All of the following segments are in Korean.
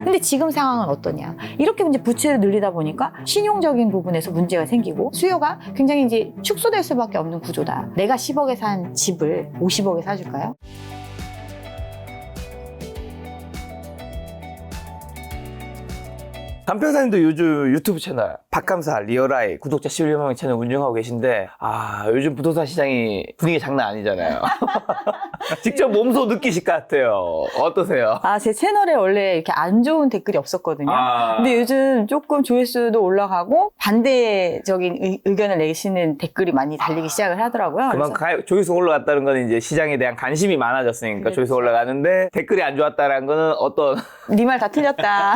근데 지금 상황은 어떠냐? 이렇게 이제 부채를 늘리다 보니까 신용적인 부분에서 문제가 생기고 수요가 굉장히 이제 축소될 수밖에 없는 구조다. 내가 10억에 산 집을 50억에 사줄까요? 간평사님도 요즘 유튜브 채널 박감사 리얼아이 구독자 11만 명 채널 운영하고 계신데 요즘 부동산 시장이 분위기 장난 아니잖아요. 직접 몸소 느끼실 것 같아요. 어떠세요? 제 채널에 원래 이렇게 안 좋은 댓글이 없었거든요. 근데 요즘 조금 조회수도 올라가고 반대적인 의견을 내시는 댓글이 많이 달리기 시작을 하더라고요. 그만큼 조회수 올라갔다는 건 이제 시장에 대한 관심이 많아졌으니까 그렇죠. 조회수 올라가는데 댓글이 안 좋았다는 거는 어떤 네 말 다 틀렸다.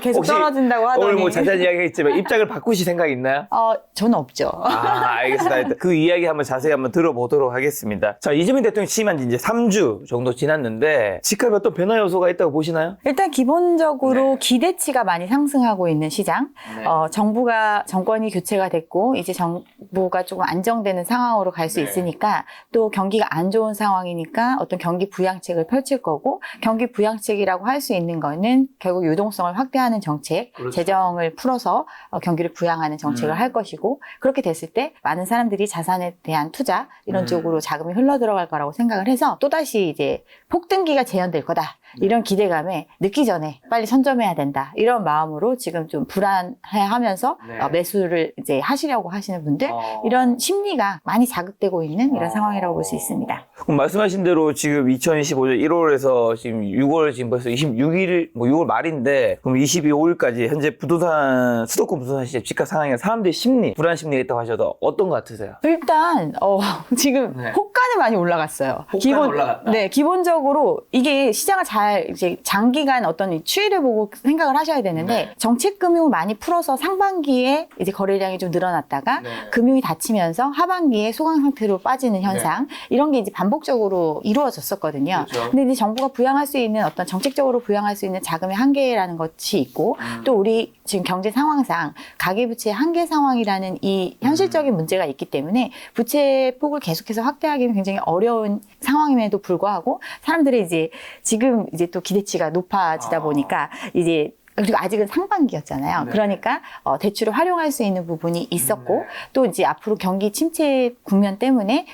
계속 떨어진다고 하더니. 오늘 뭐 자세한 이야기 했지만 입장을 바꾸실 생각 있나요? 저는 없죠. 알겠습니다. 일단 그 이야기 한번 자세히 한번 들어보도록 하겠습니다. 자, 이재명 대통령 취임한 지 이제 3주 정도 지났는데 집값에 어떤 변화 요소가 있다고 보시나요? 일단 기본적으로 기대치가 많이 상승하고 있는 시장. 정권이 교체가 됐고 이제 정부가 조금 안정되는 상황으로 갈 수 있으니까 또 경기가 안 좋은 상황이니까 어떤 경기 부양책을 펼칠 거고 경기 부양책이라고 할 수 있는 거는 결국 유동성을 확대하는 정책, 그렇죠. 재정을 풀어서 경기를 부양하는 정책을 할 것이고 그렇게 됐을 때 많은 사람들이 자산에 대한 투자 이런 쪽으로 자금이 흘러 들어갈 거라고 생각을 해서 또다시 이제 폭등기가 재현될 거다. 이런 기대감에 늦기 전에 빨리 선점해야 된다. 이런 마음으로 지금 좀 불안해하면서 매수를 이제 하시려고 하시는 분들 이런 심리가 많이 자극되고 있는 이런 상황이라고 볼 수 있습니다. 그럼 말씀하신 대로 지금 2025년 1월에서 지금 6월 지금 벌써 26일, 6월 말인데 그럼 22일 현재 부동산, 수도권 부동산 시장 집값 상황이나 사람들의 심리, 불안 심리가 있다고 하셔도 어떤 것 같으세요? 일단 지금 호가는 많이 올라갔어요. 올라갔다. 네, 기본적으로 이게 시장을 잘 이제 장기간 어떤 추이를 보고 생각을 하셔야 되는데 정책 금융을 많이 풀어서 상반기에 이제 거래량이 좀 늘어났다가 금융이 닫히면서 하반기에 소강 상태로 빠지는 현상 이런 게 이제 반복적으로 이루어졌었거든요. 그렇죠. 근데 이제 정부가 부양할 수 있는 어떤 정책적으로 부양할 수 있는 자금의 한계라는 것이 있고 또 우리 지금 경제 상황상 가계부채 한계 상황이라는 이 현실적인 문제가 있기 때문에 부채 폭을 계속해서 확대하기는 굉장히 어려운 상황임에도 불구하고 사람들이 이제 지금 이제 또 기대치가 높아지다 보니까 이제 그리고 아직은 상반기였잖아요. 그러니까 대출을 활용할 수 있는 부분이 있었고 또 이제 앞으로 경기 침체 국면 때문에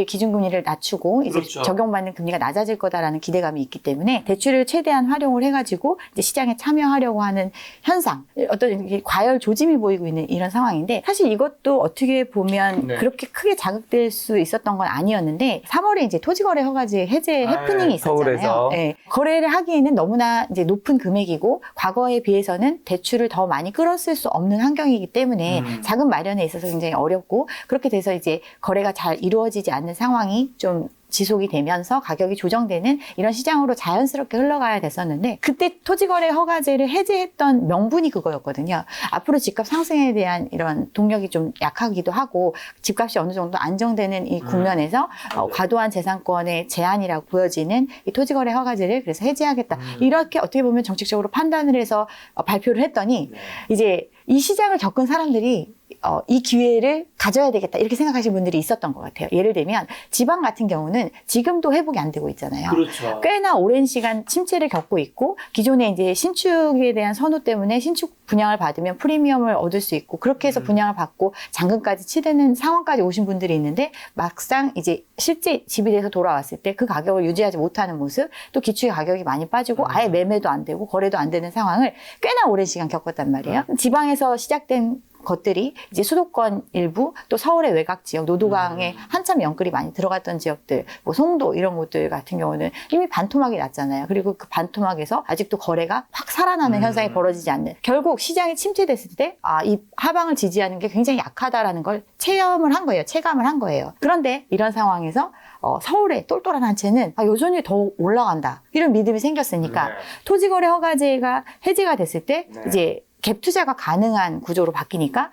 기준금리를 낮추고 이제 적용받는 금리가 낮아질 거다라는 기대감이 있기 때문에 대출을 최대한 활용을 해가지고 이제 시장에 참여하려고 하는 현상, 어떤 과열 조짐이 보이고 있는 이런 상황인데 사실 이것도 어떻게 보면 그렇게 크게 자극될 수 있었던 건 아니었는데 3월에 이제 토지거래 허가제 해제 해프닝이 있었잖아요. 네. 거래를 하기에는 너무나 이제 높은 금액이고 과거에 비해서는 대출을 더 많이 끌었을 수 없는 환경이기 때문에 자금 마련에 있어서 굉장히 어렵고 그렇게 돼서 이제 거래가 잘 이루어지지 않는 상황이 좀 지속이 되면서 가격이 조정되는 이런 시장으로 자연스럽게 흘러가야 됐었는데 그때 토지거래 허가제를 해제했던 명분이 그거였거든요. 앞으로 집값 상승에 대한 이런 동력이 좀 약하기도 하고 집값이 어느 정도 안정되는 이 국면에서 과도한 재산권의 제한이라고 보여지는 이 토지거래 허가제를 그래서 해제하겠다. 이렇게 어떻게 보면 정책적으로 판단을 해서 발표를 했더니 이제 이 시장을 겪은 사람들이 이 기회를 가져야 되겠다 이렇게 생각하시는 분들이 있었던 것 같아요. 예를 들면 지방 같은 경우는 지금도 회복이 안 되고 있잖아요. 그렇죠. 꽤나 오랜 시간 침체를 겪고 있고 기존에 이제 신축에 대한 선호 때문에 신축 분양을 받으면 프리미엄을 얻을 수 있고 그렇게 해서 분양을 받고 잔금까지 치르는 상황까지 오신 분들이 있는데 막상 이제 실제 집이 돼서 돌아왔을 때 그 가격을 유지하지 못하는 모습 또 기축의 가격이 많이 빠지고 아예 매매도 안 되고 거래도 안 되는 상황을 꽤나 오랜 시간 겪었단 말이에요. 지방에서 시작된 것들이 이제 수도권 일부 또 서울의 외곽 지역 노도강에 한참 연끌이 많이 들어갔던 지역들 뭐 송도 이런 곳들 같은 경우는 이미 반토막이 났잖아요. 그리고 그 반토막에서 아직도 거래가 확 살아나는 현상이 벌어지지 않는 결국 시장이 침체됐을 때 이 하방을 지지하는 게 굉장히 약하다라는 걸 체감을 한 거예요. 그런데 이런 상황에서 서울의 똘똘한 한 채는 여전히 더 올라간다 이런 믿음이 생겼으니까 토지거래 허가제가 해제가 됐을 때 이제 갭 투자가 가능한 구조로 바뀌니까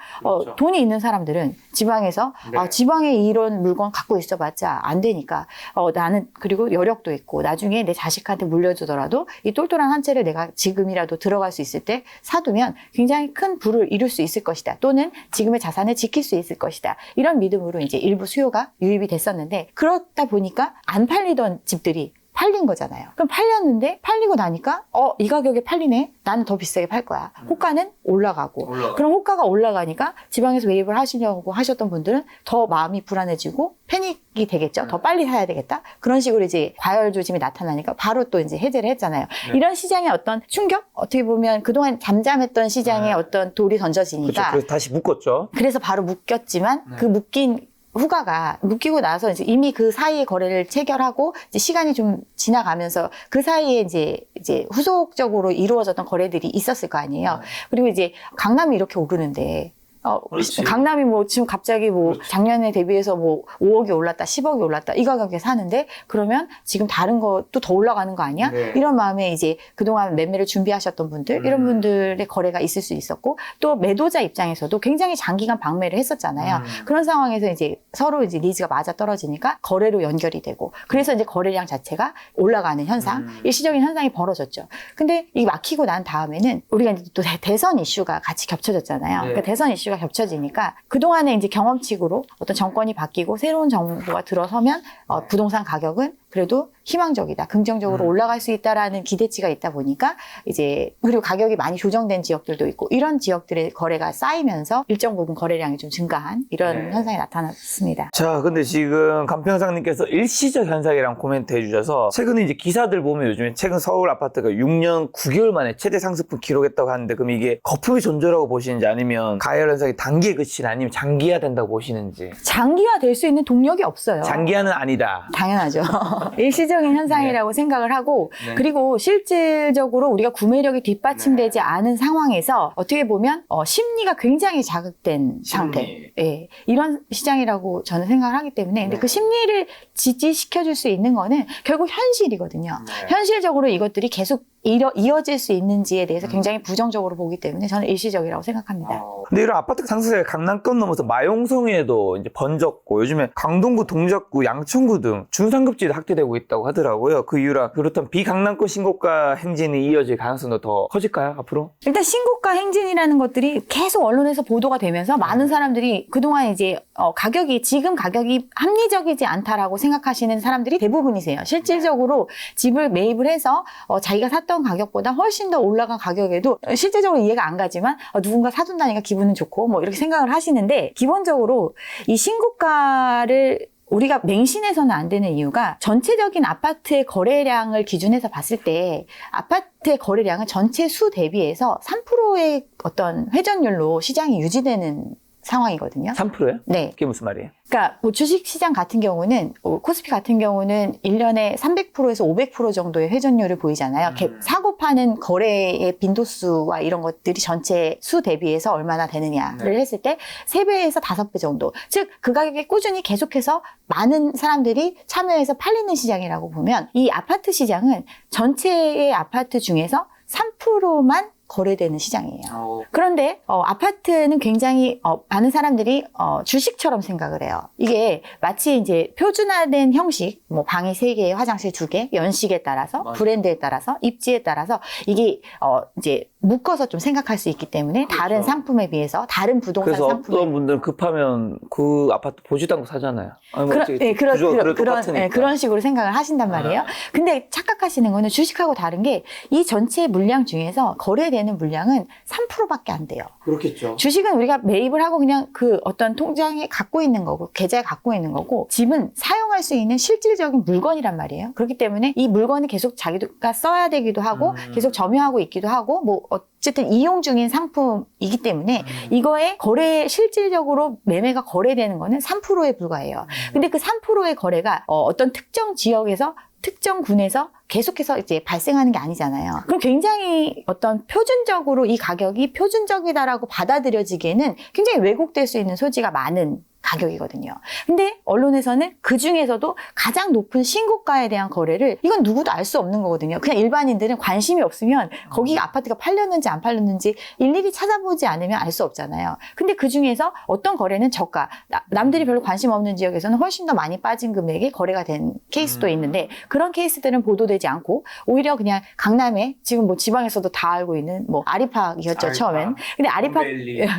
돈이 있는 사람들은 지방에서 지방에 이런 물건 갖고 있어봤자 안 되니까 나는 그리고 여력도 있고 나중에 내 자식한테 물려주더라도 이 똘똘한 한 채를 내가 지금이라도 들어갈 수 있을 때 사두면 굉장히 큰 부를 이룰 수 있을 것이다. 또는 지금의 자산을 지킬 수 있을 것이다. 이런 믿음으로 이제 일부 수요가 유입이 됐었는데 그렇다 보니까 안 팔리던 집들이 팔린 거잖아요. 그럼 팔렸는데 팔리고 나니까 이 가격에 팔리네? 나는 더 비싸게 팔 거야. 호가는 올라가고. 그럼 호가가 올라가니까 지방에서 매입을 하시려고 하셨던 분들은 더 마음이 불안해지고 패닉이 되겠죠. 더 빨리 사야 되겠다. 그런 식으로 이제 과열 조짐이 나타나니까 바로 또 이제 해제를 했잖아요. 이런 시장의 어떤 충격? 어떻게 보면 그동안 잠잠했던 시장에 어떤 돌이 던져지니까. 그렇죠. 그래서 다시 묶었죠. 그래서 바로 묶였지만 그 묶인 후가가 묶이고 나서 이제 이미 그 사이에 거래를 체결하고 이제 시간이 좀 지나가면서 그 사이에 이제 후속적으로 이루어졌던 거래들이 있었을 거 아니에요. 그리고 이제 강남이 이렇게 오르는데 그렇지. 강남이 뭐 지금 갑자기 뭐 작년에 대비해서 뭐 5억이 올랐다, 10억이 올랐다 이 가격에 사는데 그러면 지금 다른 것도 더 올라가는 거 아니야? 네. 이런 마음에 이제 그동안 매매를 준비하셨던 분들 이런 분들의 거래가 있을 수 있었고 또 매도자 입장에서도 굉장히 장기간 방매를 했었잖아요. 그런 상황에서 이제 서로 이제 니즈가 맞아 떨어지니까 거래로 연결이 되고 그래서 이제 거래량 자체가 올라가는 현상, 일시적인 현상이 벌어졌죠. 근데 이 막히고 난 다음에는 우리가 이제 또 대선 이슈가 같이 겹쳐졌잖아요. 그러니까 대선 이슈가 겹쳐지니까 그동안에 이제 경험칙으로 어떤 정권이 바뀌고 새로운 정부가 들어서면 부동산 가격은 그래도 희망적이다. 긍정적으로 올라갈 수 있다라는 기대치가 있다 보니까 이제 그리고 가격이 많이 조정된 지역들도 있고 이런 지역들의 거래가 쌓이면서 일정 부분 거래량이 좀 증가한 이런 현상이 나타났습니다. 자, 근데 지금 감평상님께서 일시적 현상이랑 코멘트 해주셔서 최근에 이제 기사들 보면 요즘에 최근 서울 아파트가 6년 9개월 만에 최대 상승폭 기록했다고 하는데 그럼 이게 거품이 존재라고 보시는지 아니면 가열 현상이 단기에 그치나 아니면 장기화 된다고 보시는지. 장기화 될 수 있는 동력이 없어요. 장기화는 아니다. 당연하죠. 일시적인 현상이라고 생각을 하고 그리고 실질적으로 우리가 구매력이 뒷받침되지 않은 상황에서 어떻게 보면 심리가 굉장히 자극된 상태. 예, 이런 시장이라고 저는 생각을 하기 때문에 근데 그 심리를 지지시켜줄 수 있는 거는 결국 현실이거든요. 현실적으로 이것들이 계속 이어질 수 있는지에 대해서 굉장히 부정적으로 보기 때문에 저는 일시적이라고 생각합니다. 근데 이런 아파트 상승세가 강남권 넘어서 마용성에도 이제 번졌고 요즘에 강동구, 동작구, 양천구 등 중상급지도 확대되고 있다고 하더라고요. 그 이유랑 그렇다면 비강남권 신고가 행진이 이어질 가능성도 더 커질까요, 앞으로? 일단 신고가 행진이라는 것들이 계속 언론에서 보도가 되면서 많은 사람들이 그동안 이제 지금 가격이 합리적이지 않다라고 생각하시는 사람들이 대부분이세요. 실질적으로 집을 매입을 해서 자기가 샀던 가격보다 훨씬 더 올라간 가격에도 실제적으로 이해가 안 가지만 누군가 사준다니까 기분은 좋고 뭐 이렇게 생각을 하시는데 기본적으로 이 신고가를 우리가 맹신해서는 안 되는 이유가 전체적인 아파트의 거래량을 기준해서 봤을 때 아파트의 거래량은 전체 수 대비해서 3%의 어떤 회전율로 시장이 유지되는 상황이거든요. 3%예요? 네. 그게 무슨 말이에요? 그러니까 뭐 주식시장 같은 경우는 코스피 같은 경우는 1년에 300%에서 500% 정도의 회전율을 보이잖아요. 사고 파는 거래의 빈도수와 이런 것들이 전체 수 대비해서 얼마나 되느냐를 했을 때 3배에서 5배 정도. 즉 그 가격에 꾸준히 계속해서 많은 사람들이 참여해서 팔리는 시장이라고 보면 이 아파트 시장은 전체의 아파트 중에서 3%만 거래되는 시장이에요. 그런데 아파트는 굉장히 많은 사람들이 주식처럼 생각을 해요. 이게 마치 이제 표준화된 형식, 뭐 방이 3개, 화장실 2개, 연식에 따라서, 브랜드에 따라서, 입지에 따라서 이게 이제 묶어서 좀 생각할 수 있기 때문에 다른 상품에 비해서 다른 부동산 그래서 상품에 어떤 분들은 급하면 그 아파트 보지도 않고 사잖아요. 아니, 뭐 어떻게 그런 식으로 생각을 하신단 말이에요. 근데 착각하시는 거는 주식하고 다른 게 이 전체 물량 중에서 거래되는 물량은 3%밖에 안 돼요. 그렇겠죠. 주식은 우리가 매입을 하고 그냥 그 어떤 통장에 갖고 있는 거고 계좌에 갖고 있는 거고 집은 사용할 수 있는 실질적인 물건이란 말이에요. 그렇기 때문에 이 물건을 계속 자기가 써야 되기도 하고 계속 점유하고 있기도 하고 뭐 어쨌든 이용 중인 상품이기 때문에 이거에 실질적으로 매매가 거래되는 거는 3%에 불과해요. 근데 그 3%의 거래가 어떤 특정 지역에서 특정 군에서 계속해서 이제 발생하는 게 아니잖아요. 그럼 굉장히 어떤 표준적으로 이 가격이 표준적이다라고 받아들여지기에는 굉장히 왜곡될 수 있는 소지가 많은 가격이거든요. 근데 언론에서는 그 중에서도 가장 높은 신고가에 대한 거래를 이건 누구도 알 수 없는 거거든요. 그냥 일반인들은 관심이 없으면 거기 아파트가 팔렸는지 안 팔렸는지 일일이 찾아보지 않으면 알 수 없잖아요. 근데 그 중에서 어떤 거래는 저가, 남들이 별로 관심 없는 지역에서는 훨씬 더 많이 빠진 금액이 거래가 된 케이스도 있는데 그런 케이스들은 보도되지 않고 오히려 그냥 강남에 지금 뭐 지방에서도 다 알고 있는 뭐 아리팍이었죠, 처음엔. 근데 아리팍,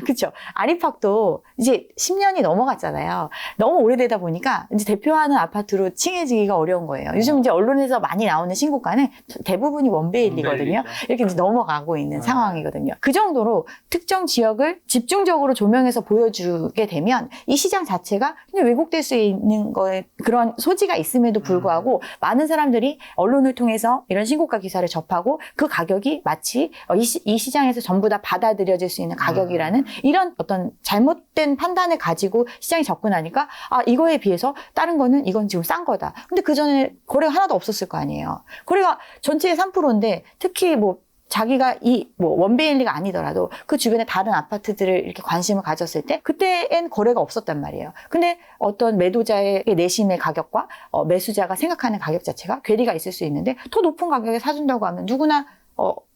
그쵸. 아리팍도 이제 10년이 넘어갔잖아요. 왔잖아요. 너무 오래되다 보니까 이제 대표하는 아파트로 칭해지기가 어려운 거예요. 요즘 이제 언론에서 많이 나오는 신고가는 대부분이 원베일리거든요. 이렇게 이제 넘어가고 있는 상황이거든요. 그 정도로 특정 지역을 집중적으로 조명해서 보여주게 되면 이 시장 자체가 그냥 왜곡될 수 있는 거에 그런 소지가 있음에도 불구하고 많은 사람들이 언론을 통해서 이런 신고가 기사를 접하고 그 가격이 마치 이 시장에서 전부 다 받아들여질 수 있는 가격이라는 이런 어떤 잘못된 판단을 가지고 시장에 접근하니까 아 이거에 비해서 다른 거는 이건 지금 싼 거다. 근데 그 전에 거래가 하나도 없었을 거 아니에요. 거래가 전체의 3%인데 특히 뭐 자기가 원베일리가 아니더라도 그 주변에 다른 아파트들을 이렇게 관심을 가졌을 때 그때엔 거래가 없었단 말이에요. 근데 어떤 매도자의 내심의 가격과 매수자가 생각하는 가격 자체가 괴리가 있을 수 있는데 더 높은 가격에 사준다고 하면 누구나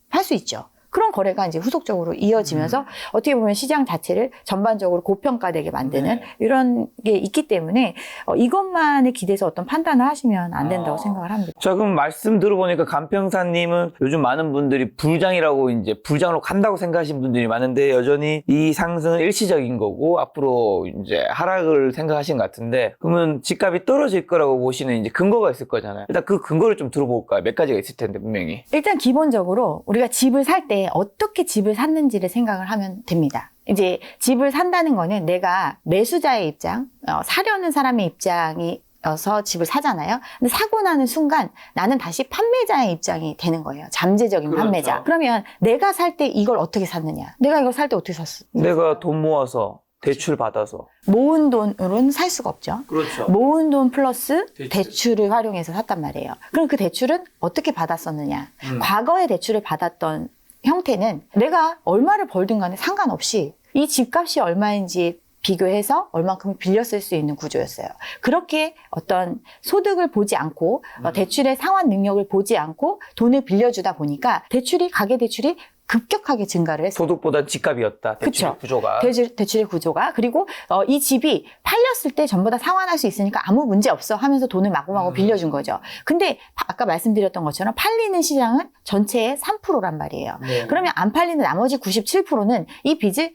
할 수 있죠. 그런 거래가 이제 후속적으로 이어지면서 어떻게 보면 시장 자체를 전반적으로 고평가되게 만드는 이런 게 있기 때문에 이것만에 기대서 어떤 판단을 하시면 안 된다고 생각을 합니다. 자, 그럼 말씀 들어보니까 간평사님은 요즘 많은 분들이 불장이라고 이제 불장으로 간다고 생각하시는 분들이 많은데 여전히 이 상승은 일시적인 거고 앞으로 이제 하락을 생각하시는 것 같은데 그러면 집값이 떨어질 거라고 보시는 이제 근거가 있을 거잖아요. 일단 그 근거를 좀 들어볼까요? 몇 가지가 있을 텐데 분명히. 일단 기본적으로 우리가 집을 살 때 어떻게 집을 샀는지를 생각을 하면 됩니다. 이제 집을 산다는 거는 내가 매수자의 입장, 사려는 사람의 입장이어서 집을 사잖아요. 근데 사고 나는 순간 나는 다시 판매자의 입장이 되는 거예요. 잠재적인 그렇죠. 판매자. 그러면 내가 살 때 이걸 어떻게 샀느냐? 내가 이걸 살 때 어떻게 샀어? 내가 돈 모아서 대출 받아서 모은 돈으로는 살 수가 없죠. 그렇죠. 모은 돈 플러스 대출을 활용해서 샀단 말이에요. 그럼 그 대출은 어떻게 받았었느냐? 과거에 대출을 받았던 형태는 내가 얼마를 벌든 간에 상관없이 이 집값이 얼마인지 비교해서 얼만큼 빌렸을 수 있는 구조였어요. 그렇게 어떤 소득을 보지 않고 대출의 상환 능력을 보지 않고 돈을 빌려주다 보니까 가계대출이 급격하게 증가를 했어요. 소득보다 집값이었다. 대출의 그쵸. 구조가. 대출의 구조가. 그리고 이 집이 팔렸을 때 전부 다 상환할 수 있으니까 아무 문제 없어 하면서 돈을 마구마구 빌려준 거죠. 근데 아까 말씀드렸던 것처럼 팔리는 시장은 전체의 3%란 말이에요. 네. 그러면 안 팔리는 나머지 97%는 이 빚을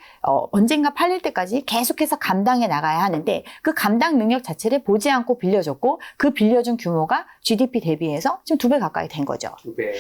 언젠가 팔릴 때까지 계속해서 감당해 나가야 하는데 그 감당 능력 자체를 보지 않고 빌려줬고 그 빌려준 규모가 GDP 대비해서 지금 2배 가까이 된 거죠. 2배.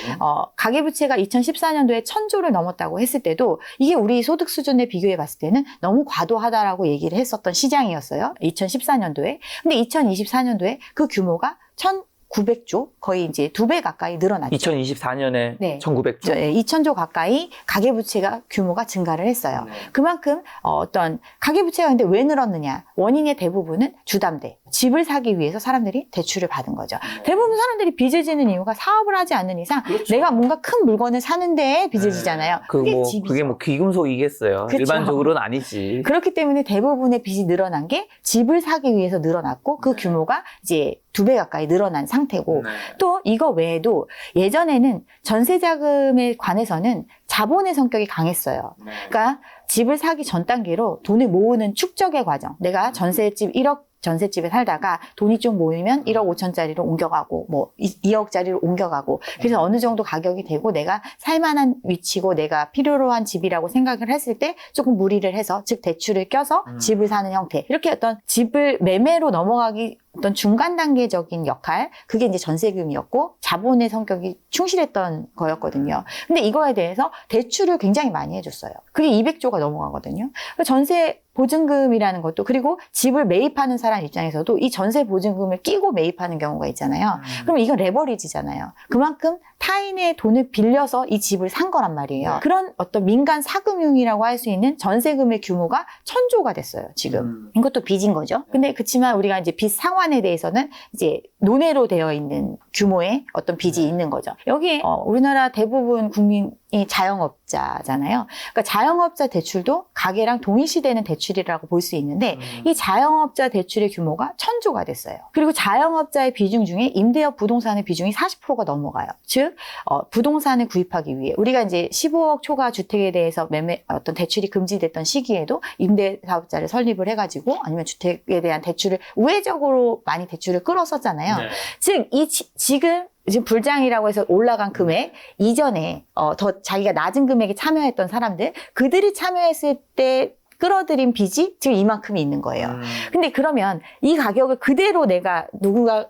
가계부채가 2014년도에 1,000조를 넘었다고 했을 때도 이게 우리 소득 수준에 비교해 봤을 때는 너무 과도하다라고 얘기를 했었던 시장이었어요. 2014년도에. 근데 2024년도에 그 규모가 1,900조 거의 이제 2배 가까이 늘어났죠. 2024년에 네. 1,900조. 2,000조 가까이 가계부채가 규모가 증가를 했어요. 네. 그만큼 어떤 가계부채가 근데 왜 늘었느냐? 원인의 대부분은 주담대. 집을 사기 위해서 사람들이 대출을 받은 거죠. 대부분 사람들이 빚을 지는 이유가 사업을 하지 않는 이상 내가 뭔가 큰 물건을 사는데 빚을 지잖아요. 그게 집이죠. 그게 뭐 귀금속이겠어요. 그쵸. 일반적으로는 아니지. 그렇기 때문에 대부분의 빚이 늘어난 게 집을 사기 위해서 늘어났고 그 규모가 이제 2배 가까이 늘어난 상태고 또 이거 외에도 예전에는 전세자금에 관해서는 자본의 성격이 강했어요. 그러니까 집을 사기 전 단계로 돈을 모으는 축적의 과정. 내가 전세집 1억 전셋집에 살다가 돈이 좀 모이면 1억 5천짜리로 옮겨가고 뭐 2억짜리로 옮겨가고 그래서 어느 정도 가격이 되고 내가 살만한 위치고 내가 필요로 한 집이라고 생각을 했을 때 조금 무리를 해서 즉 대출을 껴서 집을 사는 형태 이렇게 어떤 집을 매매로 넘어가기 어떤 중간 단계적인 역할 그게 이제 전세금이었고 자본의 성격이 충실했던 거였거든요. 근데 이거에 대해서 대출을 굉장히 많이 해줬어요. 그게 200조가 넘어가거든요. 전세 보증금이라는 것도 그리고 집을 매입하는 사람 입장에서도 이 전세 보증금을 끼고 매입하는 경우가 있잖아요. 그럼 이건 레버리지잖아요. 그만큼 타인의 돈을 빌려서 이 집을 산 거란 말이에요. 그런 어떤 민간 사금융이라고 할 수 있는 전세금의 규모가 1,000조가 됐어요. 지금 이것도 빚인 거죠. 근데 그렇지만 우리가 이제 빚 상환에 대해서는 이제 논외로 되어 있는 규모의 어떤 빚이 있는 거죠. 여기에 우리나라 대부분 국민이 자영업자잖아요. 그러니까 자영업자 대출도 가계랑 동일시되는 대출이라고 볼 수 있는데 이 자영업자 대출의 규모가 1,000조가 됐어요. 그리고 자영업자의 비중 중에 임대업 부동산의 비중이 40%가 넘어가요. 즉 부동산을 구입하기 위해 우리가 이제 15억 초과 주택에 대해서 어떤 대출이 금지됐던 시기에도 임대사업자를 설립을 해가지고 아니면 주택에 대한 대출을 우회적으로 많이 대출을 끌었었잖아요. 즉 지금 불장이라고 해서 올라간 금액 이전에 더 자기가 낮은 금액에 참여했던 사람들 그들이 참여했을 때 끌어들인 빚이 지금 이만큼이 있는 거예요. 근데 그러면 이 가격을 그대로 내가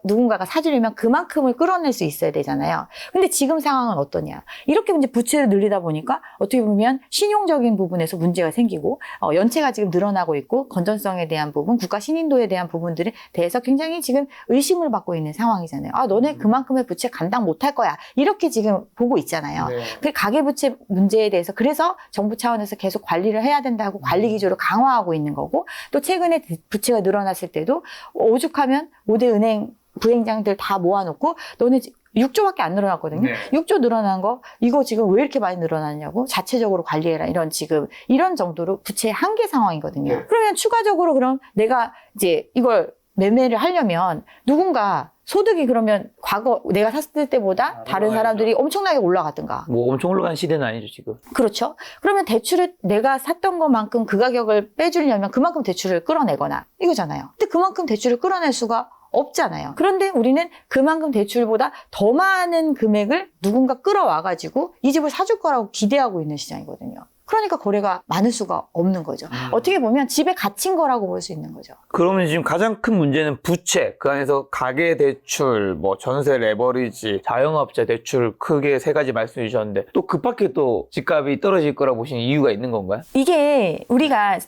누군가가 사주려면 그만큼을 끌어낼 수 있어야 되잖아요. 근데 지금 상황은 어떠냐? 이렇게 이제 부채를 늘리다 보니까 어떻게 보면 신용적인 부분에서 문제가 생기고 연체가 지금 늘어나고 있고 건전성에 대한 부분, 국가 신인도에 대한 부분들에 대해서 굉장히 지금 의심을 받고 있는 상황이잖아요. 아, 너네 그만큼의 부채 감당 못할 거야. 이렇게 지금 보고 있잖아요. 네. 그 가계부채 문제에 대해서 그래서 정부 차원에서 계속 관리를 해야 된다고 관리 기조를 강화하고 있는 거고 또 최근에 부채가 늘어났을 때도 오죽하면 5대 은행 부행장들 다 모아놓고 너네 6조밖에 안 늘어났거든요. 네. 6조 늘어난 거 이거 지금 왜 이렇게 많이 늘어났냐고 자체적으로 관리해라 이런 정도로 부채 한계 상황이거든요. 네. 그러면 추가적으로 그럼 내가 이제 이걸 매매를 하려면 누군가 소득이 그러면 과거 내가 샀을 때보다 다른 사람들이 엄청나게 올라갔던가. 뭐 엄청 올라간 시대는 아니죠, 지금. 그렇죠. 그러면 대출을 내가 샀던 것만큼 그 가격을 빼주려면 그만큼 대출을 끌어내거나 이거잖아요. 근데 그만큼 대출을 끌어낼 수가 없잖아요. 그런데 우리는 그만큼 대출보다 더 많은 금액을 누군가 끌어와가지고 이 집을 사줄 거라고 기대하고 있는 시장이거든요. 그러니까 거래가 많을 수가 없는 거죠. 어떻게 보면 집에 갇힌 거라고 볼 수 있는 거죠. 그러면 지금 가장 큰 문제는 부채, 그 안에서 가계대출, 뭐 전세 레버리지, 자영업자 대출 크게 세 가지 말씀해 주셨는데 또 급하게 또 집값이 떨어질 거라고 보시는 이유가 있는 건가요? 이게 우리가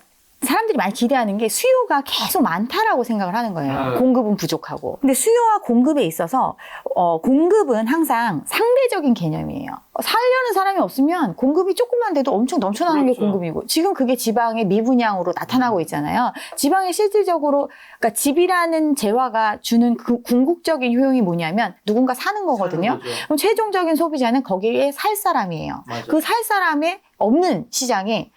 사람들이 많이 기대하는 게 수요가 계속 많다라고 생각을 하는 거예요. 공급은 부족하고. 근데 수요와 공급에 있어서 공급은 항상 상대적인 개념이에요. 살려는 사람이 없으면 공급이 조금만 돼도 엄청 넘쳐나는 게 공급이고 지금 그게 지방의 미분양으로 나타나고 있잖아요. 지방에 실질적으로 그러니까 집이라는 재화가 주는 그 궁극적인 효용이 뭐냐면 누군가 사는 거거든요. 그럼 최종적인 소비자는 거기에 살 사람이에요. 그 살 사람의 없는 시장에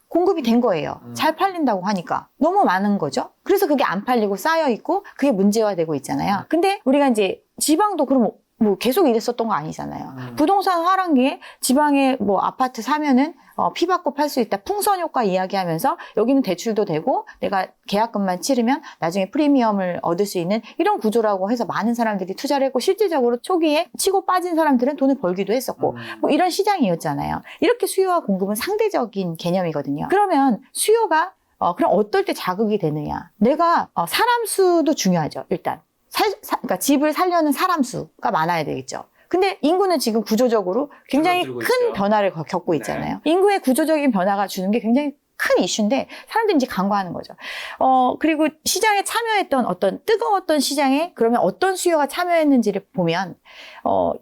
공급이 된 거예요. 잘 팔린다고 하니까. 너무 많은 거죠. 그래서 그게 안 팔리고 쌓여있고 그게 문제화되고 있잖아요. 근데 우리가 이제 지방도 그럼 뭐 계속 이랬었던 거 아니잖아요. 부동산 하락기에 지방에 뭐 아파트 사면은 피 받고 팔 수 있다. 풍선 효과 이야기하면서 여기는 대출도 되고 내가 계약금만 치르면 나중에 프리미엄을 얻을 수 있는 이런 구조라고 해서 많은 사람들이 투자를 했고 실질적으로 초기에 치고 빠진 사람들은 돈을 벌기도 했었고 뭐 이런 시장이었잖아요. 이렇게 수요와 공급은 상대적인 개념이거든요. 그러면 수요가 그럼 어떨 때 자극이 되느냐. 내가 사람 수도 중요하죠. 일단. 그러니까 집을 살려는 사람 수가 많아야 되겠죠. 근데 인구는 지금 구조적으로 굉장히 큰 변화를 겪고 있잖아요. 인구의 구조적인 변화가 주는 게 굉장히 큰 이슈인데 사람들이 이제 간과하는 거죠. 그리고 시장에 참여했던 어떤 뜨거웠던 시장에 그러면 어떤 수요가 참여했는지를 보면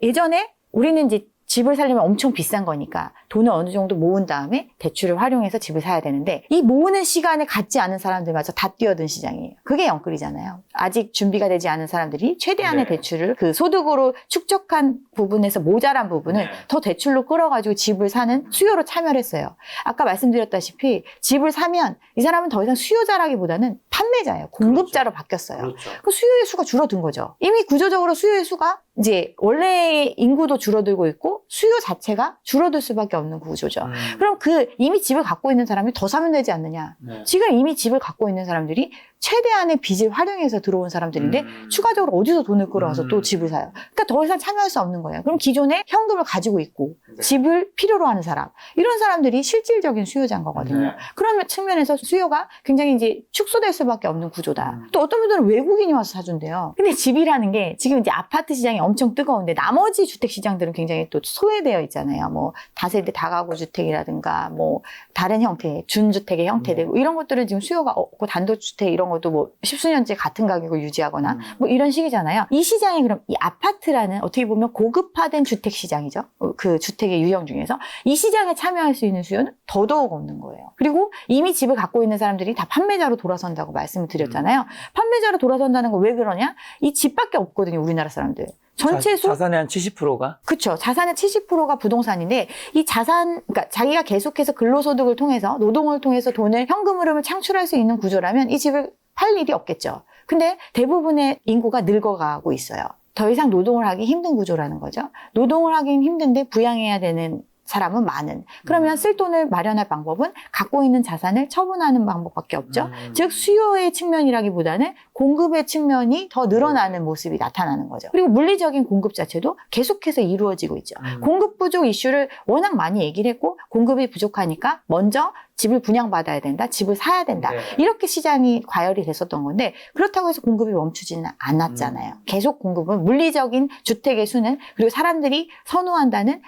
예전에 우리는 이제 집을 살려면 엄청 비싼 거니까 돈을 어느 정도 모은 다음에 대출을 활용해서 집을 사야 되는데 이 모으는 시간에 갖지 않은 사람들마저 다 뛰어든 시장이에요. 그게 영끌이잖아요. 아직 준비가 되지 않은 사람들이 최대한의 대출을 그 소득으로 축적한 부분에서 모자란 부분을 더 대출로 끌어가지고 집을 사는 수요로 참여를 했어요. 아까 말씀드렸다시피 집을 사면 이 사람은 더 이상 수요자라기보다는 판매자예요. 공급자로 바뀌었어요. 그 수요의 수가 줄어든 거죠. 이미 구조적으로 수요의 수가 이제 원래의 인구도 줄어들고 있고 수요 자체가 줄어들 수밖에 없는 구조죠. 그럼 그 이미 집을 갖고 있는 사람이 더 사면 되지 않느냐. 지금 이미 집을 갖고 있는 사람들이 최대한의 빚을 활용해서 들어온 사람들인데 추가적으로 어디서 돈을 끌어와서 또 집을 사요. 그러니까 더 이상 참여할 수 없는 거예요. 그럼 기존에 현금을 가지고 있고 집을 필요로 하는 사람 이런 사람들이 실질적인 수요자인 거거든요. 그런 측면에서 수요가 굉장히 이제 축소될 수밖에 없는 구조다. 또 어떤 분들은 외국인이 와서 사준대요. 근데 집이라는 게 지금 이제 아파트 시장이 엄청 뜨거운데 나머지 주택 시장들은 굉장히 또 소외되어 있잖아요. 뭐 다세대 다가구 주택이라든가 뭐 다른 형태 준주택의 형태들 이런 것들은 지금 수요가 없고 단독주택 이런 것도 뭐 십수년째 같은 가격을 유지하거나 뭐 이런 식이잖아요. 이 시장이 그럼 이 아파트라는 어떻게 보면 고급화된 주택 시장이죠. 그 주택의 유형 중에서 이 시장에 참여할 수 있는 수요는 더더욱 없는 거예요. 그리고 이미 집을 갖고 있는 사람들이 다 판매자로 돌아선다고 말씀을 드렸잖아요. 판매자로 돌아선다는 거 왜 그러냐? 이 집밖에 없거든요. 우리나라 사람들. 전체 자산의 한 70%가? 그렇죠. 자산의 70%가 부동산인데 이 자산, 그러니까 자기가 계속해서 근로소득을 통해서 노동을 통해서 돈을 현금 흐름을 창출할 수 있는 구조라면 이 집을 팔 일이 없겠죠. 근데 대부분의 인구가 늙어가고 있어요. 더 이상 노동을 하기 힘든 구조라는 거죠. 노동을 하기 힘든데 부양해야 되는 사람은 많은. 그러면 쓸 돈을 마련할 방법은 갖고 있는 자산을 처분하는 방법밖에 없죠. 즉 수요의 측면이라기보다는 공급의 측면이 더 늘어나는 모습이 나타나는 거죠. 그리고 물리적인 공급 자체도 계속해서 이루어지고 있죠. 공급 부족 이슈를 워낙 많이 얘기를 했고 공급이 부족하니까 먼저 집을 분양받아야 된다, 집을 사야 된다. 이렇게 시장이 과열이 됐었던 건데 그렇다고 해서 공급이 멈추지는 않았잖아요. 계속 공급은 물리적인 주택의 수는 그리고 사람들이 선호한다는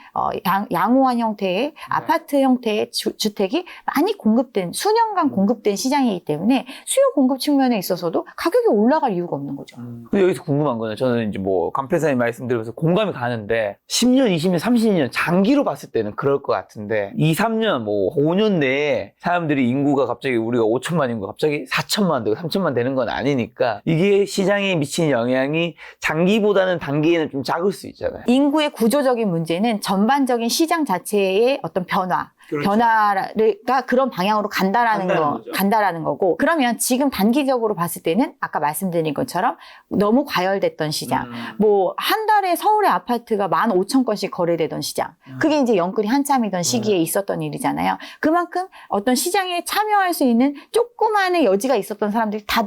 양호한 형태의 아파트 형태의 주택이 많이 공급된 수년간 공급된 시장이기 때문에 수요 공급 측면에 있어서도 가격이 올라갈 이유가 없는 거죠. 근데 여기서 궁금한 거는 저는 이제 뭐 강패사님 말씀드리면서 공감이 가는데 10년, 20년, 30년 장기로 봤을 때는 그럴 것 같은데 2, 3년, 뭐 5년 내에 사람들이 인구가 갑자기 우리가 5천만 인구가 갑자기 4천만 되고 3천만 되는 건 아니니까 이게 시장에 미치는 영향이 장기보다는 단기에는 좀 작을 수 있잖아요. 인구의 구조적인 문제는 전반적인 시장 자체의 어떤 변화가 그런 방향으로 간다라는 거고 그러면 지금 단기적으로 봤을 때는 아까 말씀드린 것처럼 너무 과열됐던 시장 뭐 한 달에 서울의 아파트가 15,000건씩 거래되던 시장 그게 이제 영끌이 한참이던 시기에 있었던 일이잖아요. 그만큼 어떤 시장에 참여할 수 있는 조그마한 여지가 있었던 사람들이 다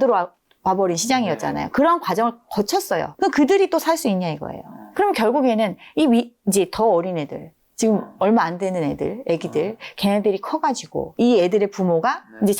와버린 시장이었잖아요. 그런 과정을 거쳤어요. 그럼 그들이 또 살 수 있냐 이거예요. 그러면 결국에는 이제 더 어린 애들 지금 얼마 안 되는 애기들, 걔네들이 커가지고 이 애들의 부모가 이제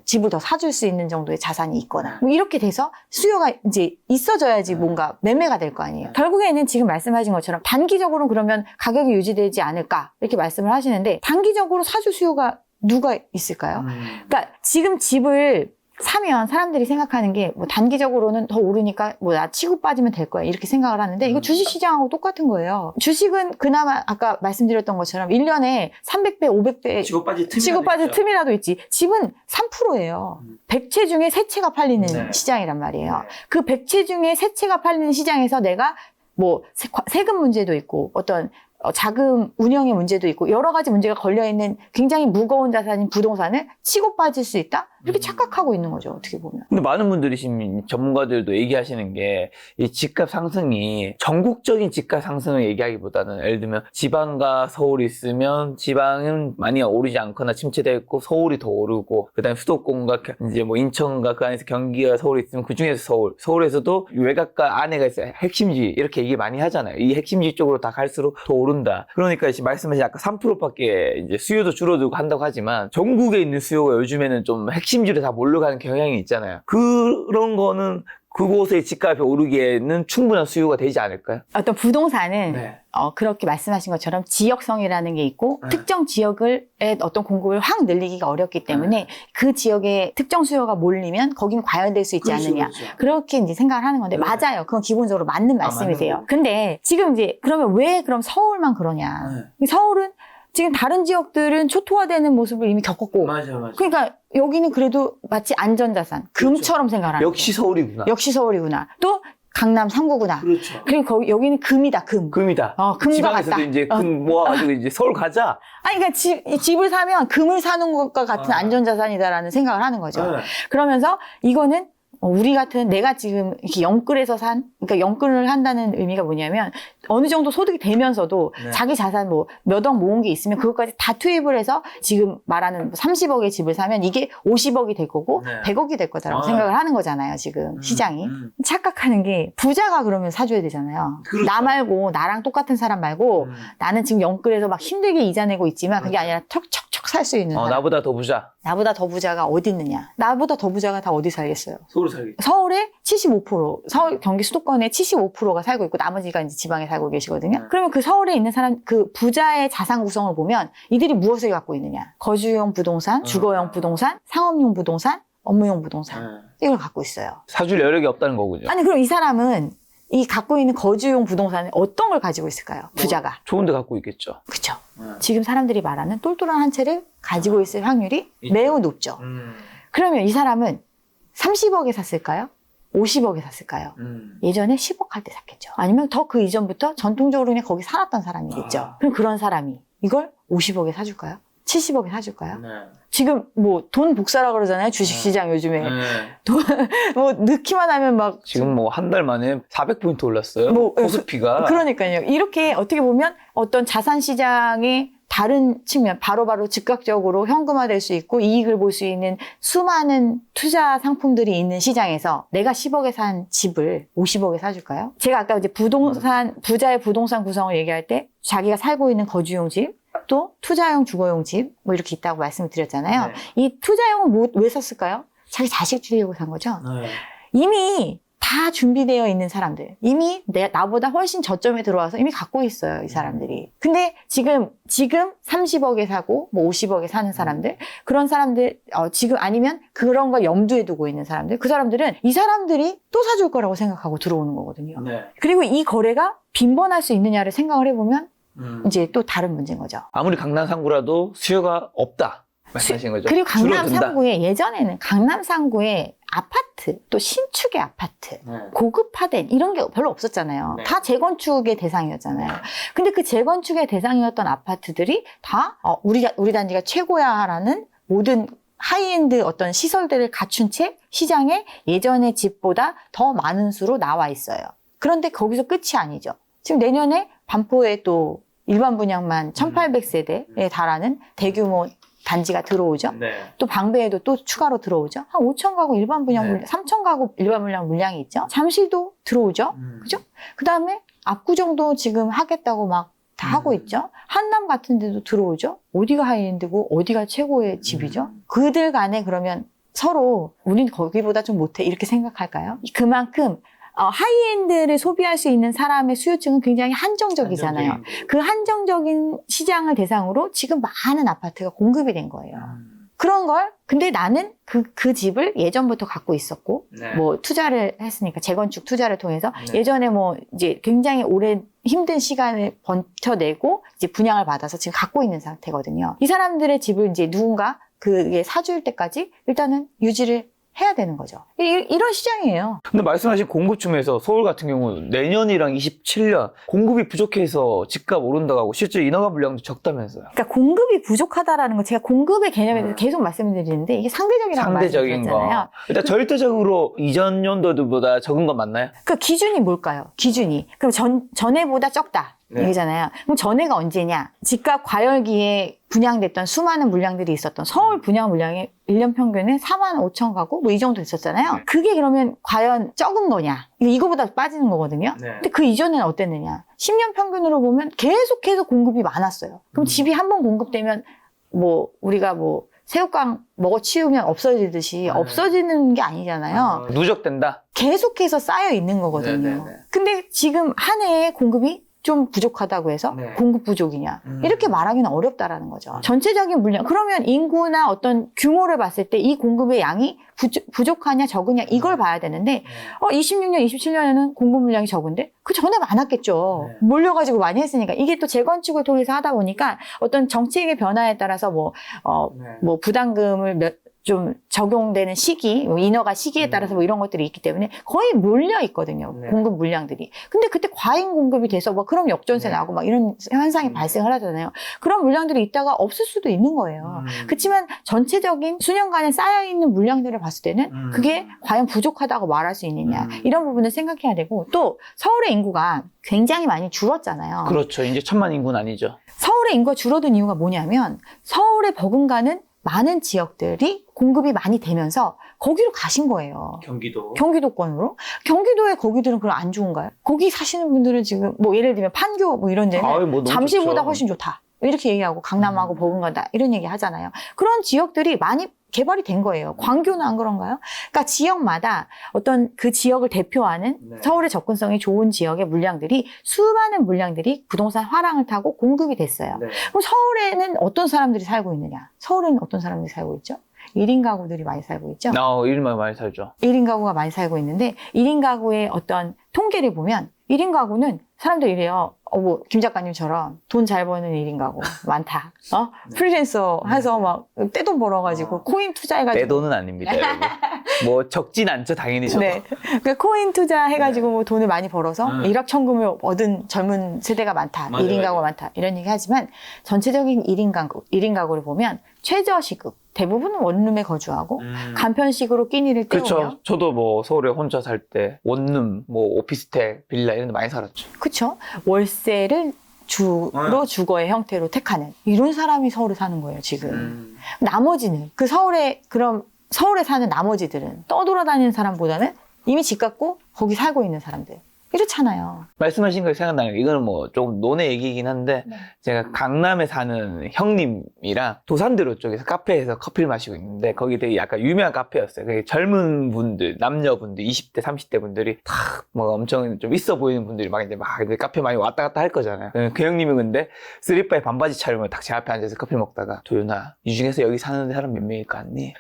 집을 더 사줄 수 있는 정도의 자산이 있거나 뭐 이렇게 돼서 수요가 이제 있어져야지 뭔가 매매가 될 거 아니에요. 결국에는 지금 말씀하신 것처럼 단기적으로는 그러면 가격이 유지되지 않을까 이렇게 말씀을 하시는데 단기적으로 사줄 수요가 누가 있을까요? 그러니까 지금 집을 사면 사람들이 생각하는 게 뭐 단기적으로는 더 오르니까 뭐 나 치고 빠지면 될 거야 이렇게 생각을 하는데 이거 주식시장하고 똑같은 거예요. 주식은 그나마 아까 말씀드렸던 것처럼 1년에 300배, 500배 치고 빠질 틈이라도 있지. 집은 3%예요. 100채 중에 3채가 팔리는 시장이란 말이에요. 그 100채 중에 3채가 팔리는 시장에서 내가 뭐 세금 문제도 있고 어떤 자금 운영의 문제도 있고 여러 가지 문제가 걸려있는 굉장히 무거운 자산인 부동산을 치고 빠질 수 있다? 이렇게 착각하고 있는 거죠, 어떻게 보면. 근데 많은 분들이 지금 전문가들도 얘기하시는 게 이 집값 상승이 전국적인 집값 상승을 얘기하기보다는 예를 들면 지방과 서울이 있으면 지방은 많이 오르지 않거나 침체되어 있고 서울이 더 오르고 그다음에 수도권과 이제 뭐 인천과 그 안에서 경기가 서울이 있으면 그 중에서 서울에서도 외곽과 안에가 있어요. 핵심지 이렇게 얘기 많이 하잖아요. 이 핵심지 쪽으로 다 갈수록 더 오른다. 그러니까 이제 말씀하신 아까 3%밖에 이제 수요도 줄어들고 한다고 하지만 전국에 있는 수요가 요즘에는 좀 핵심지로 다 몰려가는 경향이 있잖아요. 그런 거는 그곳의 집값이 오르기에는 충분한 수요가 되지 않을까요? 어떤 부동산은 그렇게 말씀하신 것처럼 지역성이라는 게 있고 특정 지역의 어떤 공급을 확 늘리기가 어렵기 때문에 그 지역에 특정 수요가 몰리면 거긴 과열될 수 있지 않느냐. 그렇게 이제 생각을 하는 건데 맞아요. 그건 기본적으로 맞는 말씀이세요. 근데 지금 이제 그러면 왜 그럼 서울만 그러냐. 서울은 지금 다른 지역들은 초토화되는 모습을 이미 겪었고 맞아. 그러니까 여기는 그래도 마치 안전자산, 금처럼 생각을 하는 역시 서울이구나. 역시 서울이구나. 또 강남 3구구나. 그렇죠. 그리고 여기는 금이다, 금. 금이다. 금과 지방에서도 같다. 이제 금 모아가지고 이제 서울 가자. 아니, 그러니까 집을 사면 금을 사는 것과 같은 안전자산이다라는 생각을 하는 거죠. 그러면서 이거는 우리 같은 내가 지금 이렇게 영끌에서 그러니까 영끌을 한다는 의미가 뭐냐면 어느 정도 소득이 되면서도 자기 자산 뭐 몇 억 모은 게 있으면 그것까지 다 투입을 해서 지금 말하는 30억의 집을 사면 이게 50억이 될 거고 100억이 될 거다라고 생각을 하는 거잖아요, 지금 시장이. 착각하는 게 부자가 그러면 사줘야 되잖아요. 그렇죠. 나 말고 나랑 똑같은 사람 말고 나는 지금 영끌에서 막 힘들게 이자 내고 있지만 그게 아니라 척척척 살 수 있는 사람. 나보다 더 부자. 나보다 더 부자가 어디 있느냐. 나보다 더 부자가 다 어디 살겠어요. 서울의 75%, 서울 경기 수도권의 75%가 살고 있고 나머지가 이제 지방에 살고 계시거든요. 그러면 그 서울에 있는 사람, 그 부자의 자산 구성을 보면 이들이 무엇을 갖고 있느냐. 거주용 부동산, 주거용 부동산, 상업용 부동산, 업무용 부동산. 이걸 갖고 있어요. 사줄 여력이 없다는 거군요. 아니, 그럼 이 사람은 이 갖고 있는 거주용 부동산에 어떤 걸 가지고 있을까요? 부자가. 좋은 데 갖고 있겠죠. 그렇죠. 지금 사람들이 말하는 똘똘한 한 채를 가지고 있을 확률이 매우 높죠. 그러면 이 사람은 30억에 샀을까요? 50억에 샀을까요? 예전에 10억 할 때 샀겠죠. 아니면 더 그 이전부터 전통적으로 그냥 거기 살았던 사람이겠죠. 그럼 그런 사람이 이걸 50억에 사줄까요? 70억에 사줄까요? 네. 지금 뭐 돈 복사라 그러잖아요. 주식시장 요즘에. 네. 뭐 넣기만 하면 막 지금 뭐 한 달 만에 400포인트 올랐어요. 뭐, 코스피가. 그러니까요. 이렇게 어떻게 보면 어떤 자산 시장의 다른 측면, 바로바로 즉각적으로 현금화될 수 있고 이익을 볼 수 있는 수많은 투자 상품들이 있는 시장에서 내가 10억에 산 집을 50억에 사줄까요? 제가 아까 이제 부자의 부동산 구성을 얘기할 때 자기가 살고 있는 거주용 집, 또 투자용 주거용 집, 뭐 이렇게 있다고 말씀을 드렸잖아요. 네. 이 투자용은 왜 샀을까요? 자기 자식 주려고 산 거죠. 네. 이미 다 준비되어 있는 사람들, 이미 나보다 훨씬 저점에 들어와서 이미 갖고 있어요, 이 사람들이. 근데 지금 30억에 사고 뭐 50억에 사는 사람들, 그런 사람들 지금 아니면 그런 걸 염두에 두고 있는 사람들, 그 사람들은 이 사람들이 또 사줄 거라고 생각하고 들어오는 거거든요. 네. 그리고 이 거래가 빈번할 수 있느냐를 생각을 해보면 이제 또 다른 문제인 거죠. 아무리 강남 상구라도 수요가 없다 말씀하신 거죠. 그리고 강남 줄어든다. 상구에 예전에는 강남 상구에 아파트, 또 신축의 아파트, 네. 고급화된 이런 게 별로 없었잖아요. 네. 다 재건축의 대상이었잖아요. 근데 그 재건축의 대상이었던 아파트들이 다 우리 단지가 최고야라는 모든 하이엔드 어떤 시설들을 갖춘 채 시장에 예전의 집보다 더 많은 수로 나와 있어요. 그런데 거기서 끝이 아니죠. 지금 내년에 반포에 또 일반 분양만 1800세대에 달하는 대규모 단지가 들어오죠. 네. 또 방배에도 또 추가로 들어오죠. 한 5천 가구 일반 분양 네. 물량, 3천 가구 일반 분양 물량이 있죠. 잠실도 들어오죠. 그죠? 그 다음에 압구정도 지금 하겠다고 막 다 하고 있죠. 한남 같은 데도 들어오죠. 어디가 하이엔드고 어디가 최고의 집이죠. 그들 간에 그러면 서로 우린 거기보다 좀 못해 이렇게 생각할까요? 그만큼 하이엔드를 소비할 수 있는 사람의 수요층은 굉장히 한정적이잖아요. 그 한정적인 시장을 대상으로 지금 많은 아파트가 공급이 된 거예요. 그런 걸 근데 나는 그 집을 예전부터 갖고 있었고 네. 뭐 투자를 했으니까 재건축 투자를 통해서 네. 예전에 뭐 이제 굉장히 오랜 힘든 시간을 버텨내고 이제 분양을 받아서 지금 갖고 있는 상태거든요. 이 사람들의 집을 이제 누군가 그게 사줄 때까지 일단은 유지를 해야 되는 거죠. 이런 시장이에요. 근데 말씀하신 공급 측면에서 서울 같은 경우 내년이랑 27년 공급이 부족해서 집값 오른다고 하고 실제 인허가 물량도 적다면서요. 그러니까 공급이 부족하다라는 거 제가 공급의 개념에 대해서 계속 말씀드리는데 이게 상대적이라고 상대적인 말씀드렸잖아요. 거. 일단 절대적으로 이전 연도보다 적은 건 맞나요? 그 기준이 뭘까요? 기준이. 그럼 전에보다 적다. 네. 얘기잖아요. 그럼 전에가 언제냐? 집값 과열기에 분양됐던 수많은 물량들이 있었던 서울 분양 물량이 1년 평균에 4만 5천 가구 뭐 이 정도 있었잖아요. 네. 그게 그러면 과연 적은 거냐? 이거보다 빠지는 거거든요. 네. 근데 그 이전에는 어땠느냐? 10년 평균으로 보면 계속해서 공급이 많았어요. 그럼 집이 한 번 공급되면 뭐 우리가 뭐 새우깡 먹어치우면 없어지듯이 없어지는 게 아니잖아요. 누적된다. 계속해서 쌓여 있는 거거든요. 네네네. 근데 지금 한 해에 공급이 좀 부족하다고 해서 네. 공급 부족이냐 이렇게 말하기는 어렵다라는 거죠. 전체적인 물량 그러면 인구나 어떤 규모를 봤을 때 이 공급의 양이 부족하냐 적으냐 이걸 봐야 되는데 26년 27년에는 공급 물량이 적은데 그 전에 많았겠죠. 네. 몰려가지고 많이 했으니까 이게 또 재건축을 통해서 하다 보니까 어떤 정책의 변화에 따라서 뭐 부담금을 좀 적용되는 시기, 인허가 시기에 따라서 뭐 이런 것들이 있기 때문에 거의 몰려 있거든요. 네. 공급 물량들이. 근데 그때 과잉 공급이 돼서 뭐 그럼 역전세 네. 나고 막 이런 현상이 발생을 하잖아요. 그런 물량들이 있다가 없을 수도 있는 거예요. 그렇지만 전체적인 수년간에 쌓여있는 물량들을 봤을 때는 그게 과연 부족하다고 말할 수 있느냐. 이런 부분을 생각해야 되고 또 서울의 인구가 굉장히 많이 줄었잖아요. 그렇죠. 이제 1000만 인구는 아니죠. 서울의 인구가 줄어든 이유가 뭐냐면 서울에 버금가는 많은 지역들이 공급이 많이 되면서 거기로 가신 거예요. 경기도권으로. 경기도의 거기들은 그럼 안 좋은가요? 거기 사시는 분들은 지금 뭐 예를 들면 판교 뭐 이런 데는 아유, 뭐 너무 잠실보다 좋죠. 훨씬 좋다. 이렇게 얘기하고 강남하고 버금가다 이런 얘기 하잖아요. 그런 지역들이 많이 개발이 된 거예요. 광교는 안 그런가요? 그러니까 지역마다 어떤 그 지역을 대표하는 네. 서울의 접근성이 좋은 지역의 물량들이 수많은 물량들이 부동산 화랑을 타고 공급이 됐어요. 네. 그럼 서울에는 어떤 사람들이 살고 있느냐? 서울에는 어떤 사람들이 살고 있죠? 1인 가구들이 많이 살고 있죠? 일만 많이 살죠. 1인 가구가 많이 살고 있는데 1인 가구의 어떤 통계를 보면 1인 가구는 사람들 이래요. 뭐, 김 작가님처럼 돈 잘 버는 1인 가구 많다. 프리랜서 해서 막 떼돈 벌어가지고 코인 투자해가지고. 내 돈은 아닙니다, 여러분. 뭐 적진 않죠, 당연히 저도. 네. 그 코인 투자해가지고 뭐 돈을 많이 벌어서 일확천금을 얻은 젊은 세대가 많다. 맞아요. 1인 가구가 많다. 이런 얘기 하지만 전체적인 1인 가구를 보면 최저시급. 대부분은 원룸에 거주하고 간편식으로 끼니를 때우며. 그렇죠. 저도 뭐 서울에 혼자 살 때 원룸, 뭐 오피스텔, 빌라 이런 데 많이 살았죠. 그렇죠. 월세를 주로 주거의 형태로 택하는 이런 사람이 서울에 사는 거예요, 지금. 나머지는 그럼 서울에 사는 나머지들은 떠돌아다니는 사람보다는 이미 집 갖고 거기 살고 있는 사람들. 이렇잖아요. 말씀하신 거 생각나요. 이거는 뭐 조금 논의 얘기이긴 한데 제가 강남에 사는 형님이랑 도산대로 쪽에서 카페에서 커피를 마시고 있는데 거기 되게 약간 유명한 카페였어요. 그게 젊은 분들, 남녀분들, 20대, 30대 분들이 다 뭐 엄청 좀 있어 보이는 분들이 막 이제 카페 많이 왔다 갔다 할 거잖아요. 그 형님은 근데 슬리퍼에 반바지 차림을 딱 제 앞에 앉아서 커피 먹다가 도윤아, 이 중에서 여기 사는 사람 몇 명일 것 같니?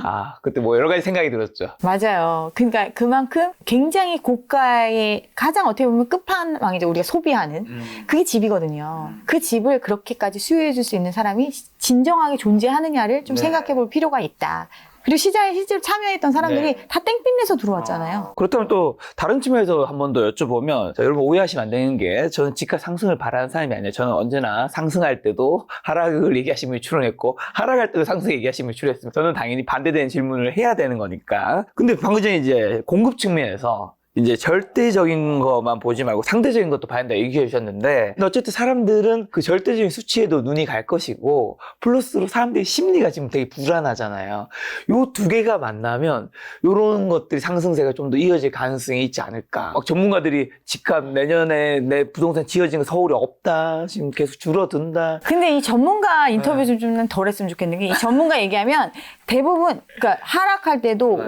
아, 그때 뭐 여러 가지 생각이 들었죠. 맞아요. 그러니까 그만큼 굉장히 고가의 가장 어떻게 보면 끝판왕이죠. 우리가 소비하는. 그게 집이거든요. 그 집을 그렇게까지 수요해 줄 수 있는 사람이 진정하게 존재하느냐를 좀 생각해 볼 필요가 있다. 그리고 시장에 실제로 참여했던 사람들이 다 땡빛 내서 들어왔잖아요. 그렇다면 또 다른 측면에서 한 번 더 여쭤보면 자, 여러분 오해하시면 안 되는 게 저는 집값 상승을 바라는 사람이 아니에요. 저는 언제나 상승할 때도 하락을 얘기하신 분이 출연했고 하락할 때도 상승 얘기하신 분이 출연했습니다. 저는 당연히 반대되는 질문을 해야 되는 거니까. 근데 방금 전에 이제 공급 측면에서 이제 절대적인 것만 보지 말고 상대적인 것도 봐야 한다 얘기해 주셨는데 근데 어쨌든 사람들은 그 절대적인 수치에도 눈이 갈 것이고 플러스로 사람들의 심리가 지금 되게 불안하잖아요. 요 두 개가 만나면 요런 것들이 상승세가 좀 더 이어질 가능성이 있지 않을까. 막 전문가들이 집값 내년에 내 부동산 지어지는 거 서울에 없다. 지금 계속 줄어든다. 근데 이 전문가 인터뷰 좀 덜 했으면 좋겠는 게 이 전문가 얘기하면 대부분 그러니까 하락할 때도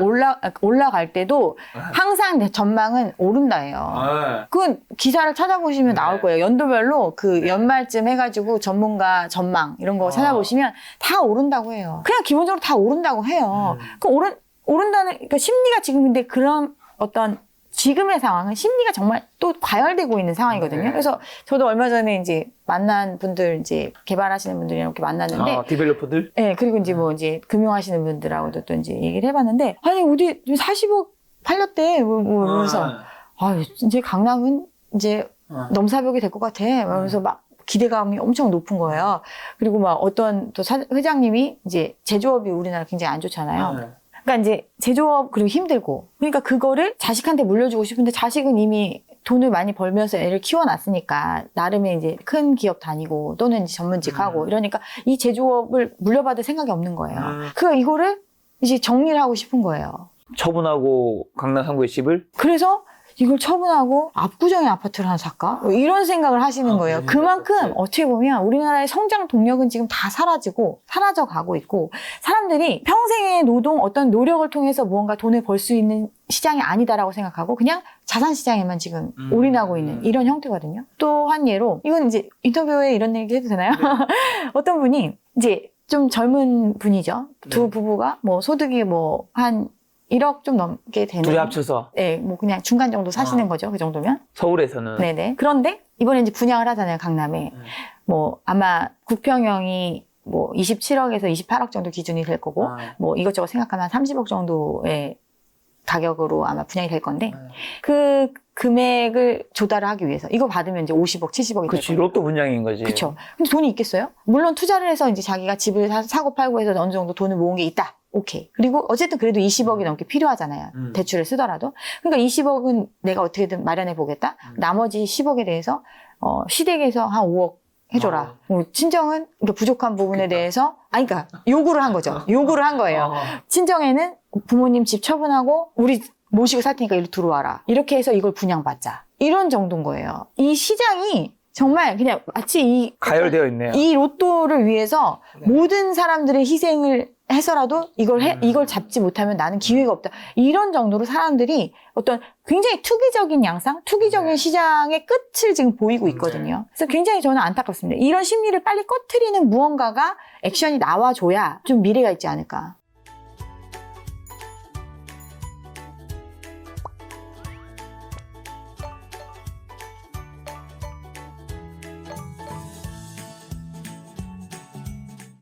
올라갈 때도 항상 전망은 오른다예요. 그건 기사를 찾아보시면 나올 거예요. 연도별로 그 연말쯤 해가지고 전문가 전망 이런 거 찾아보시면 다 오른다고 해요. 그냥 기본적으로 다 오른다고 해요. 그 오른다는 그러니까 심리가 지금 근데 그런 어떤 지금의 상황은 심리가 정말 또 과열되고 있는 상황이거든요. 그래서 저도 얼마 전에 이제 만난 분들 이제 개발하시는 분들이랑 이렇게 만났는데 디벨로퍼들? 네, 그리고 이제 뭐 이제 금융하시는 분들하고도 또 이제 얘기를 해봤는데 아니 어디 40억 팔렸대 뭐 이러면서 이제 강남은 이제 넘사벽이 될 것 같아. 그러면서 막 기대감이 엄청 높은 거예요. 그리고 막 어떤 또 회장님이 이제 제조업이 우리나라 굉장히 안 좋잖아요. 그러니까 이제 제조업 그리고 힘들고 그러니까 그거를 자식한테 물려주고 싶은데 자식은 이미 돈을 많이 벌면서 애를 키워놨으니까 나름의 이제 큰 기업 다니고 또는 이제 전문직 하고 이러니까 이 제조업을 물려받을 생각이 없는 거예요. 그러니까 이거를 이제 정리를 하고 싶은 거예요. 처분하고 강남 3구의 집을? 그래서 이걸 처분하고 압구정에 아파트를 하나 살까? 뭐 이런 생각을 하시는 거예요. 그만큼 어떻게 보면 우리나라의 성장 동력은 지금 다 사라져 가고 있고 사람들이 평생의 어떤 노력을 통해서 무언가 돈을 벌 수 있는 시장이 아니다라고 생각하고 그냥 자산 시장에만 지금 올인하고 있는 이런 형태거든요. 또 한 예로 이건 이제 인터뷰에 이런 얘기 해도 되나요? 어떤 분이 이제 좀 젊은 분이죠. 두 부부가 뭐 소득이 뭐 한 1억 좀 넘게 되는. 둘이 합쳐서? 네, 뭐 그냥 중간 정도 사시는 거죠. 그 정도면. 서울에서는? 네네. 그런데 이번에 이제 분양을 하잖아요, 강남에. 뭐 아마 9평형이 뭐 27억에서 28억 정도 기준이 될 거고, 뭐 이것저것 생각하면 30억 정도의 가격으로 아마 분양이 될 건데, 그 금액을 조달을 하기 위해서 이거 받으면 이제 50억, 70억이 될 그치, 거예요. 로또 분양인 거지. 그렇죠. 근데 돈이 있겠어요? 물론 투자를 해서 이제 자기가 집을 사고 팔고 해서 어느 정도 돈을 모은 게 있다. 오케이. 그리고 어쨌든 그래도 20억이 넘게 필요하잖아요. 대출을 쓰더라도. 그러니까 20억은 내가 어떻게든 마련해 보겠다. 나머지 10억에 대해서 시댁에서 한 5억 해줘라. 친정은 그러니까 부족한 부분에 대해서 그러니까 요구를 한 거죠. 요구를 한 거예요. 친정에는 부모님 집 처분하고 우리 모시고 살 테니까 이리 들어와라. 이렇게 해서 이걸 분양받자. 이런 정도인 거예요. 이 시장이 정말 그냥 마치 가열되어 있네요. 이 로또를 위해서 모든 사람들의 희생을 해서라도 이걸 잡지 못하면 나는 기회가 없다. 이런 정도로 사람들이 어떤 굉장히 투기적인 양상, 투기적인 시장의 끝을 지금 보이고 있거든요. 그래서 굉장히 저는 안타깝습니다. 이런 심리를 빨리 꺼트리는 무언가가 액션이 나와줘야 좀 미래가 있지 않을까.